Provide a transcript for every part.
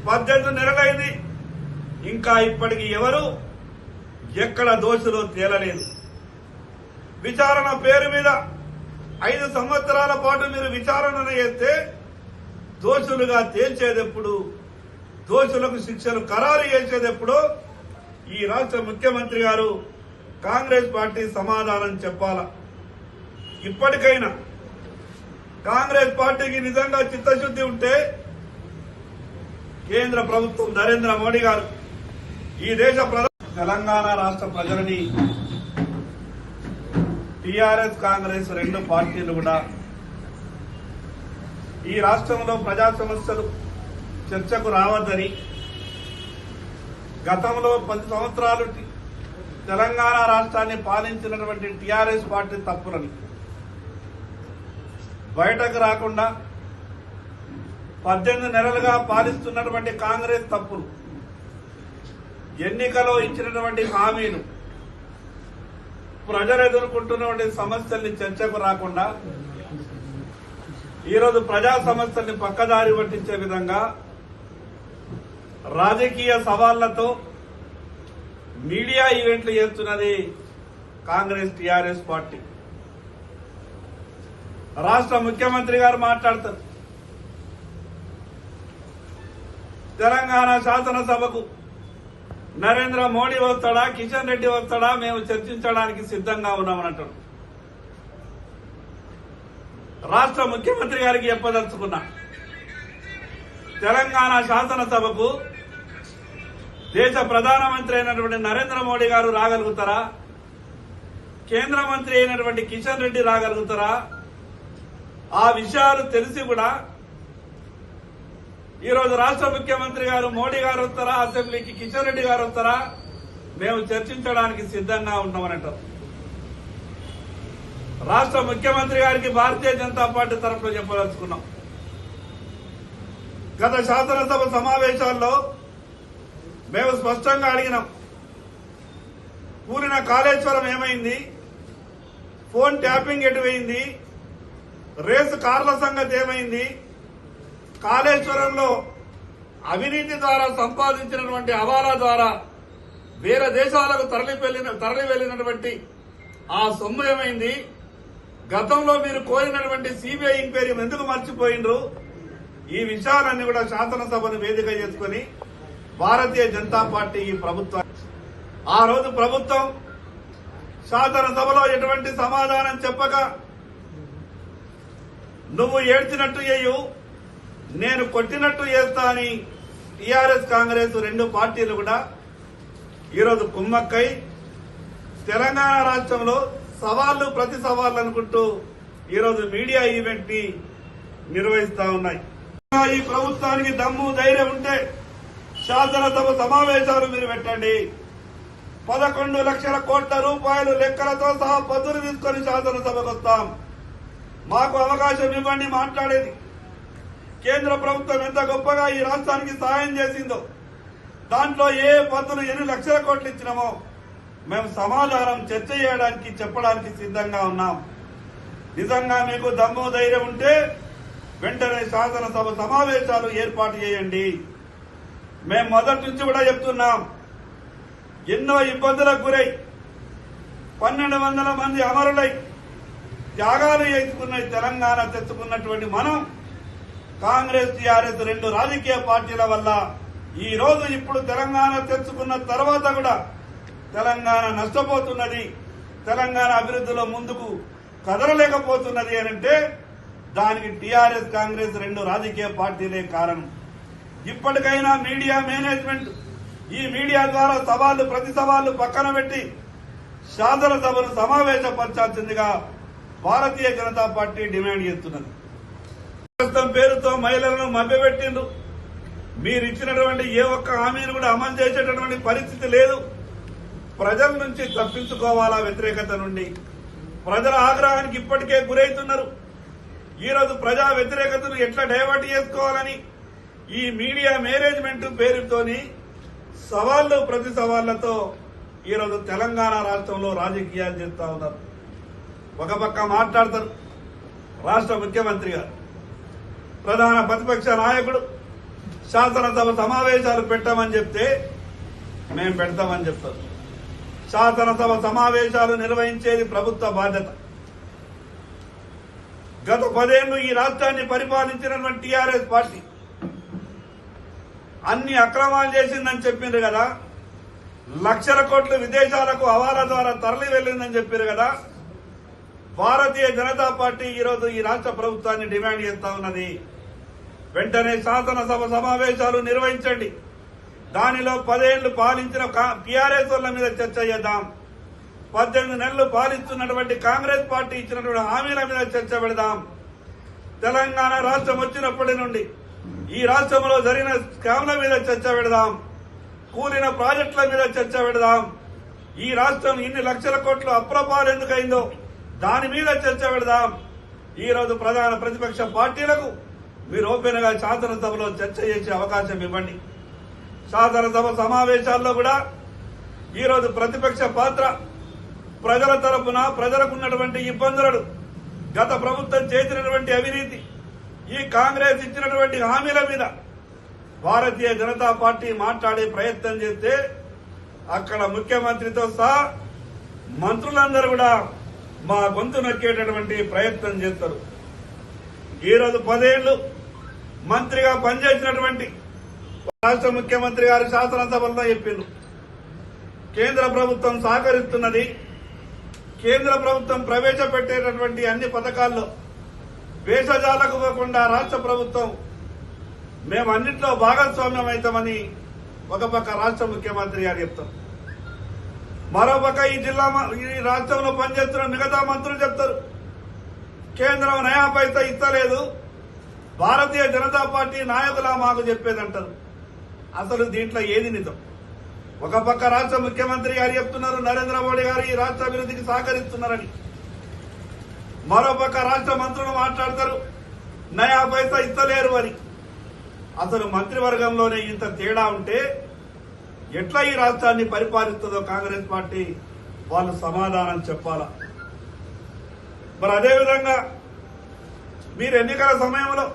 18 నెలలైంది, ఇంకా ఇప్పటికి ఎవరు ఎక్కడ దోషులు తేలలేదు. విచారణ పేరు మీద 5 సంవత్సరాల పాటు మీరు విచారణ చేస్తే దోషులుగా తేల్చేదెప్పుడు, దోషులకు శిక్షలు ఖరారు చేసేదెప్పుడు ఈ రాష్ట్ర ముఖ్యమంత్రి గారు కాంగ్రెస్ పార్టీ సమాధానం చెప్పాలా. ఇప్పటికైనా కాంగ్రెస్ పార్టీకి నిజంగా చిత్తశుద్ధి ఉంటే కేంద్ర ప్రభుత్వం నరేంద్ర మోడీ గారు ఈ దేశ తెలంగాణ రాష్ట్ర ప్రజలని టీఆర్ఎస్ కాంగ్రెస్ 2 పార్టీలు కూడా ఈ రాష్ట్రంలో ప్రజా సమస్యలు చర్చకు రావద్దని, గతంలో 10 సంవత్సరాలు తెలంగాణ రాష్ట్రాన్ని పాలించినటువంటి టీఆర్ఎస్ పార్టీ తప్పులని బయటకు రాకుండా 18 నెలలుగా పాలిస్తున్నటువంటి కాంగ్రెస్ తప్పులు, ఎన్నికలో ఇచ్చినటువంటి హామీలు, ప్రజలు ఎదుర్కొంటున్నటువంటి సమస్యల్ని చర్చకు రాకుండా ఈరోజు ప్రజా సమస్యల్ని పక్కదారి పట్టించే విధంగా రాజకీయ సవాళ్లతో మీడియా ఈవెంట్లు చేస్తున్నది కాంగ్రెస్ టీఆర్ఎస్ పార్టీ. రాష్ట్ర ముఖ్యమంత్రి గారు మాట్లాడతారు, తెలంగాణ శాసనసభకు నరేంద్ర మోడీ వస్తాడా, కిషన్ రెడ్డి వస్తాడా, మేము చర్చించడానికి సిద్ధంగా ఉన్నామనంటాడు. రాష్ట్ర ముఖ్యమంత్రి గారికి చెప్పదలుచుకున్నా, తెలంగాణ శాసనసభకు దేశ ప్రధానమంత్రి అయినటువంటి నరేంద్ర మోడీ గారు రాగలుగుతారా, కేంద్ర మంత్రి అయినటువంటి కిషన్ రెడ్డి రాగలుగుతారా? ఆ విషయాలు తెలిసి కూడా ఈరోజు రాష్ట్ర ముఖ్యమంత్రి గారు మోడీ గారు వస్తారా, అసెంబ్లీకి కిషన్ రెడ్డి గారు వస్తారా, మేము చర్చించడానికి సిద్ధంగా ఉన్నామనంటారు. రాష్ట్ర ముఖ్యమంత్రి గారికి భారతీయ జనతా పార్టీ తరఫున చెప్పదలుచుకున్నాం, గత శాసనసభ సమావేశాల్లో మేము స్పష్టంగా అడిగినాం, కూలిన కాళేశ్వరం ఏమైంది, ఫోన్ ట్యాపింగ్ ఎటువైంది, రేసు కార్ల సంగతి ఏమైంది, కాళేశ్వరంలో అవినీతి ద్వారా సంపాదించినటువంటి హవాలా ద్వారా వేరే దేశాలకు తరలి వెళ్లినటువంటి ఆ సొమ్ము ఏమైంది, గతంలో మీరు కోరినటువంటి సిబిఐ ఎంక్వైరీ ఎందుకు మర్చిపోయినరు? ఈ విషయాలన్నీ కూడా శాసనసభను వేదిక చేసుకుని భారతీయ జనతా పార్టీ ఈ ప్రభుత్వం ఆ రోజు ప్రభుత్వం శాసనసభలో ఎటువంటి సమాధానం చెప్పక నువ్వు ఏడ్చినట్టు చేయు, నేను కొట్టినట్టు చేస్తా అని టీఆర్ఎస్ కాంగ్రెస్ 2 పార్టీలు కూడా ఈరోజు కుమ్మక్కై తెలంగాణ రాష్ట్రంలో సవాళ్లు ప్రతి సవాళ్లు అనుకుంటూ ఈరోజు మీడియా ఈవెంట్ ని నిర్వహిస్తా ఉన్నాయి. ఈ ప్రభుత్వానికి దమ్ము ధైర్యం ఉంటే శాసనసభ సమావేశాలు మీరు పెట్టండి. 11 లక్షల కోట్ల రూపాయలు లెక్కలతో సహా పదులు తీసుకొని శాసనసభకు వస్తాం. మాకు అవకాశం ఇవ్వండి మాట్లాడేది. కేంద్ర ప్రభుత్వం ఎంత గొప్పగా ఈ రాష్ట్రానికి సహాయం చేసిందో, దాంట్లో ఏ పద్దులు ఎన్ని లక్షల కోట్లు ఇచ్చినామో మేము సమాధానం చర్చ చేయడానికి చెప్పడానికి సిద్ధంగా ఉన్నాం. నిజంగా మీకు దమ్ము ధైర్యం ఉంటే వెంటనే శాసనసభ సమావేశాలు ఏర్పాటు చేయండి. మేము మొదటి నుంచి కూడా చెప్తున్నాం, ఎన్నో ఇబ్బందులకు గురై 1200 మంది అమరులై త్యాగాలు చేసుకున్న తెలంగాణ తెచ్చుకున్నటువంటి మనం కాంగ్రెస్ టీఆర్ఎస్ 2 రాజకీయ పార్టీల వల్ల ఈ రోజు ఇప్పుడు తెలంగాణ తెచ్చుకున్న తర్వాత కూడా తెలంగాణ నష్టపోతున్నది, తెలంగాణ అభివృద్ధిలో ముందుకు కదలలేకపోతున్నది అనంటే దానికి టీఆర్ఎస్ కాంగ్రెస్ 2 రాజకీయ పార్టీలే కారణం. ఇప్పటికైనా మీడియా మేనేజ్మెంట్ ఈ మీడియా ద్వారా సవాళ్లు ప్రతి సవాళ్లు పక్కన పెట్టి శాసనసభను సమావేశపరచాల్సిందిగా భారతీయ జనతా పార్టీ డిమాండ్ చేస్తున్నది. పేరుతో మహిళలను మభ్యపెట్టిండ్రు. మీరు ఇచ్చినటువంటి ఏ ఒక్క హామీని కూడా అమలు చేసేటటువంటి పరిస్థితి లేదు. ప్రజల నుంచి తప్పించుకోవాలా వ్యతిరేకత నుండి? ప్రజల ఆగ్రహానికి ఇప్పటికే గురవుతున్నారు. ఈరోజు ప్రజా వ్యతిరేకతను ఎట్లా డైవర్ట్ చేసుకోవాలని ఈ మీడియా మేనేజ్మెంట్ పేరుతోని సవాళ్లు ప్రతి సవాళ్లతో ఈరోజు తెలంగాణ రాష్ట్రంలో రాజకీయాలు చేస్తా ఉన్నారు. ఒక పక్క మాట్లాడతారు రాష్ట్ర ముఖ్యమంత్రి గారు, ప్రధాన ప్రతిపక్ష నాయకుడు శాసనసభ సమావేశాలు పెట్టమని చెప్తే మేము పెడతామని చెప్తాం. శాసనసభ సమావేశాలు నిర్వహించేది ప్రభుత్వ బాధ్యత. గత 10 ఏళ్లు ఈ రాష్ట్రాన్ని పరిపాలించినటువంటి టీఆర్ఎస్ పార్టీ అన్ని అక్రమాలు చేసిందని చెప్పిండ్రు కదా, లక్షల కోట్లు విదేశాలకు హవాలా ద్వారా తరలి వెళ్లిందని చెప్పారు కదా. భారతీయ జనతా పార్టీ ఈరోజు ఈ రాష్ట్ర ప్రభుత్వాన్ని డిమాండ్ చేస్తా ఉన్నది. వెంటనే శాసనసభ సమావేశాలు నిర్వహించండి. దానిలో 10 ఏళ్లు పాలించిన టీఆర్ఎస్ వాళ్ళ మీద చర్చ చేద్దాం. 18 నెలలు పాలిస్తున్నటువంటి కాంగ్రెస్ పార్టీ ఇచ్చినటువంటి హామీల మీద చర్చ పెడదాం. తెలంగాణ రాష్ట్రం వచ్చినప్పటి నుండి ఈ రాష్ట్రంలో జరిగిన స్కామ్ల మీద చర్చ పెడదాం. కూలిన ప్రాజెక్టుల మీద చర్చ పెడదాం. ఈ రాష్ట్రం ఇన్ని లక్షల కోట్లు అప్రపాలు ఎందుకైందో దాని మీద చర్చ పెడదాం. ఈ రోజు ప్రధాన ప్రతిపక్ష పార్టీలకు మీరు ఓపెన్ గా శాసనసభలో చర్చ చేసే అవకాశం ఇవ్వండి. శాసనసభ సమావేశాల్లో కూడా ఈరోజు ప్రతిపక్ష పాత్ర ప్రజల తరపున ప్రజలకు ఉన్నటువంటి ఇబ్బందులను, గత ప్రభుత్వం చేసినటువంటి అవినీతి, ఈ కాంగ్రెస్ ఇచ్చినటువంటి హామీల మీద భారతీయ జనతా పార్టీ మాట్లాడే ప్రయత్నం చేస్తే అక్కడ ముఖ్యమంత్రితో సహా మంత్రులందరూ కూడా మా గొంతు నొక్కేటటువంటి ప్రయత్నం చేస్తారు. ఈరోజు 10 ఏళ్లు మంత్రిగా పనిచేసినటువంటి రాష్ట్ర ముఖ్యమంత్రి గారు శాసనసభలో చెప్పిండ్రు, కేంద్ర ప్రభుత్వం సహకరిస్తున్నది. కేంద్ర ప్రభుత్వం ప్రవేశపెట్టేటటువంటి అన్ని పథకాల్లో భేషజాలకు పోకుండా రాష్ట్ర ప్రభుత్వం మేము అన్నింటిలో భాగస్వామ్యం అవుతామని ఒక పక్క రాష్ట్ర ముఖ్యమంత్రి గారు చెప్తారు. మరోపక్క ఈ రాష్ట్రంలో పనిచేస్తున్న మిగతా మంత్రులు చెప్తారు, కేంద్రం నయా పైసా ఇస్తలేదు, భారతీయ జనతా పార్టీ నాయకులా మాకు చెప్పేదంటారు. అసలు దీంట్లో ఏది నిజం? ఒక పక్క రాష్ట్ర ముఖ్యమంత్రి గారు చెప్తున్నారు నరేంద్ర మోడీ గారు ఈ రాష్ట్ర అభివృద్ధికి సహకరిస్తున్నారని, మరోపక్క రాష్ట్ర మంత్రులు మాట్లాడతారు నయా పైసా ఇస్తలేరు అని. అసలు మంత్రివర్గంలోనే ఇంత తేడా ఉంటే ఎట్లా ఈ రాష్ట్రాన్ని పరిపాలిస్తుందో కాంగ్రెస్ పార్టీ వాళ్ళు సమాధానం చెప్పాలా. మరి అదేవిధంగా మీరు ఎన్నికల సమయంలో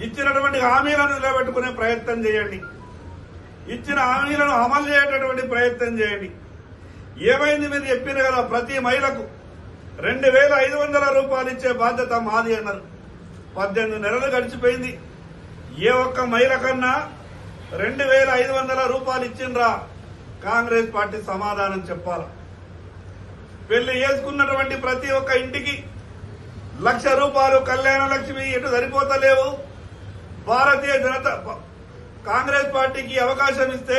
ఇచ్చినటువంటి హామీలను నిలబెట్టుకునే ప్రయత్నం చేయండి. ఇచ్చిన హామీలను అమలు చేయటటువంటి ప్రయత్నం చేయండి. ఏమైంది? మీరు చెప్పారు కదా ప్రతి మహిళకు 2500 రూపాయలు ఇచ్చే బాధ్యత మాది అన్నారు. 18 నెలలు గడిచిపోయింది. ఏ ఒక్క మహిళ కన్నా 2500 రూపాయలు ఇచ్చిండ్రా? కాంగ్రెస్ పార్టీ సమాధానం చెప్పాలా. పెళ్లి చేసుకున్నటువంటి ప్రతి ఒక్క ఇంటికి 1,00,000 రూపాయలు కళ్యాణ లక్ష్మి ఎటు సరిపోతలేవు. భారతీయ జనతా కాంగ్రెస్ పార్టీకి అవకాశం ఇస్తే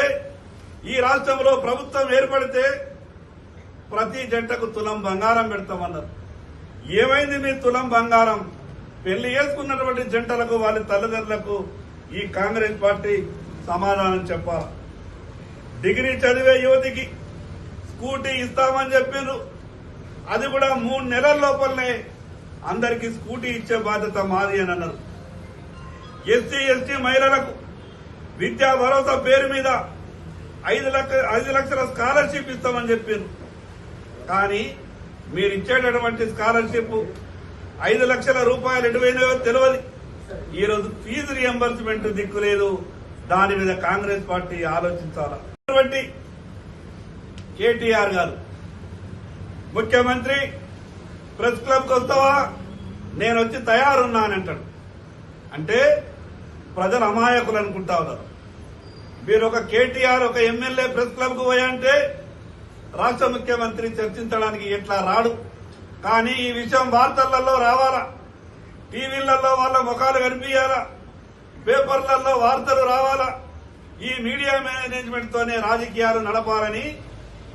ఈ రాష్ట్రంలో ప్రభుత్వం ఏర్పడితే ప్రతి జంటకు తులం బంగారం పెడతామన్నారు. ఏమైంది మీ తులం బంగారం? పెళ్లి చేసుకున్నటువంటి జంటలకు వాళ్ళ తల్లిదండ్రులకు ఈ కాంగ్రెస్ పార్టీ సమాధానం చెప్పాలి. డిగ్రీ చదివే యువతికి స్కూటీ ఇస్తామని చెప్పిండ్రు. అది కూడా 3 నెలల లోపలనే అందరికీ స్కూటీ ఇచ్చే బాధ్యత మాది అని అన్నారు. ఎస్సీ ఎస్టీ మహిళలకు విద్యా భరోసా పేరు మీద 5 లక్షల స్కాలర్షిప్ ఇస్తామని చెప్పిండ్రు. కానీ మీరు ఇచ్చేటటువంటి స్కాలర్షిప్ 5 లక్షల రూపాయలు ఎటువైనాయో తెలియదు. ఈరోజు ఫీజు రియంబర్స్మెంట్ దిక్కులేదు. దాని మీద కాంగ్రెస్ పార్టీ ఆలోచించాలా. కేటీఆర్ గారు ముఖ్యమంత్రి ప్రెస్ క్లబ్కి వస్తావా? నేను వచ్చి తయారున్నానంటాడు. అంటే ప్రజలు అమాయకులు అనుకుంటా ఉన్నారు. మీరు ఒక కేటీఆర్ ఒక ఎమ్మెల్యే ప్రెస్ క్లబ్కు పోయంటే రాష్ట్ర ముఖ్యమంత్రి చర్చించడానికి ఎట్లా రాడు. కానీ ఈ విషయం వార్తలలో రావాలా, టీవీలలో వాళ్ళ ముఖాలు కనిపించాలా, పేపర్లలో వార్తలు రావాలా. ఈ మీడియా మేనేజ్మెంట్ తోనే రాజకీయాలు నడపాలని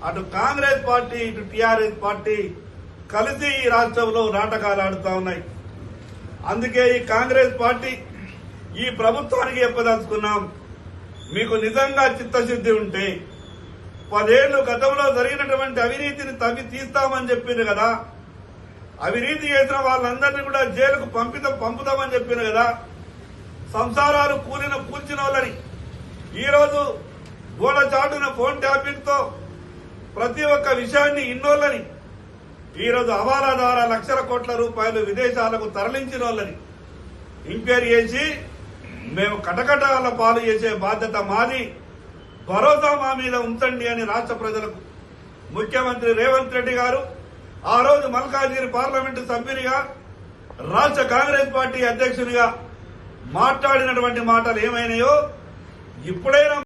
అటు కాంగ్రెస్ పార్టీ ఇటు టీఆర్ఎస్ పార్టీ కలిసి ఈ రాష్ట్రంలో నాటకాలు ఆడుతా ఉన్నాయి. అందుకే ఈ కాంగ్రెస్ పార్టీ ఈ ప్రభుత్వానికి చెప్పదలుచుకున్నాం, మీకు నిజంగా చిత్తశుద్ధి ఉంటే 10 ఏళ్లు గతంలో జరిగినటువంటి అవినీతిని తవ్వి తీస్తామని చెప్పింది కదా, అవినీతి చేసిన వాళ్ళందరినీ కూడా జైలుకు పంపుతామని చెప్పింది కదా, సంసారాలు కూల్చిన వాళ్ళని ఈరోజు గోడ చాటున ఫోన్ ట్యాపింగ్ తో ప్రతి ఒక్క విషయాన్ని ఇన్నోళ్ళని ఈరోజు హవాలా ద్వారా లక్షల కోట్ల రూపాయలు విదేశాలకు తరలించిన వాళ్ళని ఎంక్వైరీ చేసి మేము కటకటాల పాలు చేసే బాధ్యత మాది, భరోసా మా మీద ఉంచండి అని రాష్ట్ర ప్రజలకు ముఖ్యమంత్రి రేవంత్ రెడ్డి గారు ఆ రోజు మల్కాజిగిరి పార్లమెంటు సభ్యునిగా రాష్ట్ర కాంగ్రెస్ పార్టీ అధ్యక్షునిగా మాట్లాడినటువంటి మాటలు ఏమైనాయో ఇప్పుడైనా